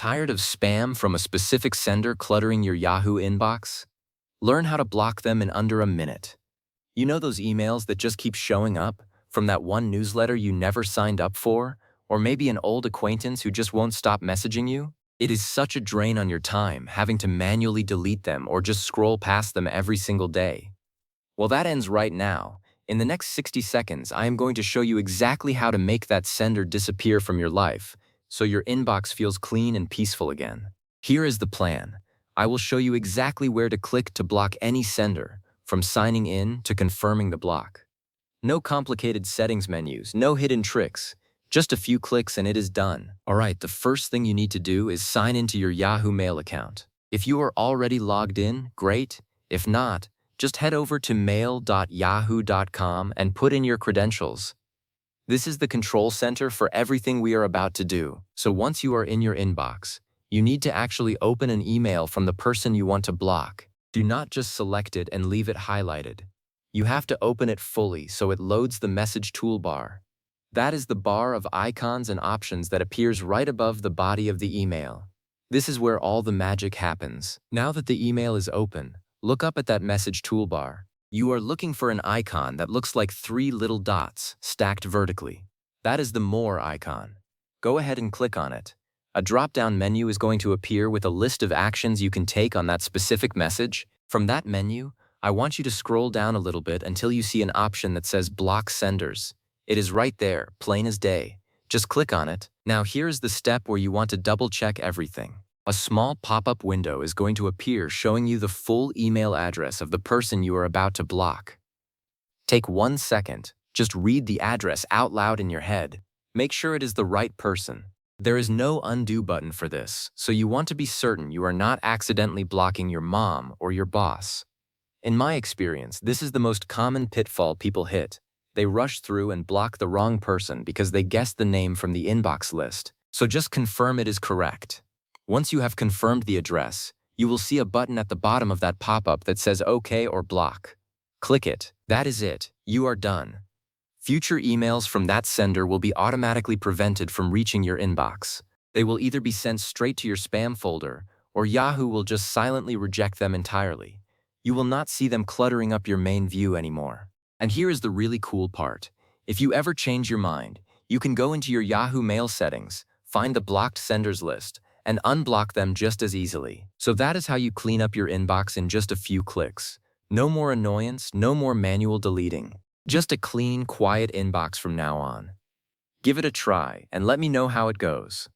Tired of spam from a specific sender cluttering your Yahoo inbox? Learn how to block them in under a minute. You know those emails that just keep showing up from that one newsletter you never signed up for, or maybe an old acquaintance who just won't stop messaging you? It is such a drain on your time having to manually delete them or just scroll past them every single day. Well, that ends right now. In the next 60 seconds, I am going to show you exactly how to make that sender disappear from your life, so your inbox feels clean and peaceful again. Here is the plan. I will show you exactly where to click to block any sender, from signing in to confirming the block. No complicated settings menus, no hidden tricks. Just a few clicks and it is done. Alright, the first thing you need to do is sign into your Yahoo Mail account. If you are already logged in, great. If not, just head over to mail.yahoo.com and put in your credentials. This is the control center for everything we are about to do. So once you are in your inbox, you need to actually open an email from the person you want to block. Do not just select it and leave it highlighted. You have to open it fully so it loads the message toolbar. That is the bar of icons and options that appears right above the body of the email. This is where all the magic happens. Now that the email is open, look up at that message toolbar. You are looking for an icon that looks like 3 little dots stacked vertically. That is the More icon. Go ahead and click on it. A drop-down menu is going to appear with a list of actions you can take on that specific message. From that menu, I want you to scroll down a little bit until you see an option that says Block Senders. It is right there, plain as day. Just click on it. Now here's the step where you want to double-check everything. A small pop-up window is going to appear showing you the full email address of the person you are about to block. Take 1 second. Just read the address out loud in your head. Make sure it is the right person. There is no undo button for this, so you want to be certain you are not accidentally blocking your mom or your boss. In my experience, this is the most common pitfall people hit. They rush through and block the wrong person because they guessed the name from the inbox list. So just confirm it is correct. Once you have confirmed the address, you will see a button at the bottom of that pop-up that says OK or Block. Click it. That is it. You are done. Future emails from that sender will be automatically prevented from reaching your inbox. They will either be sent straight to your spam folder, or Yahoo will just silently reject them entirely. You will not see them cluttering up your main view anymore. And here is the really cool part. If you ever change your mind, you can go into your Yahoo Mail settings, find the blocked senders list, and unblock them just as easily. So that is how you clean up your inbox in just a few clicks. No more annoyance, no more manual deleting. Just a clean, quiet inbox from now on. Give it a try and let me know how it goes.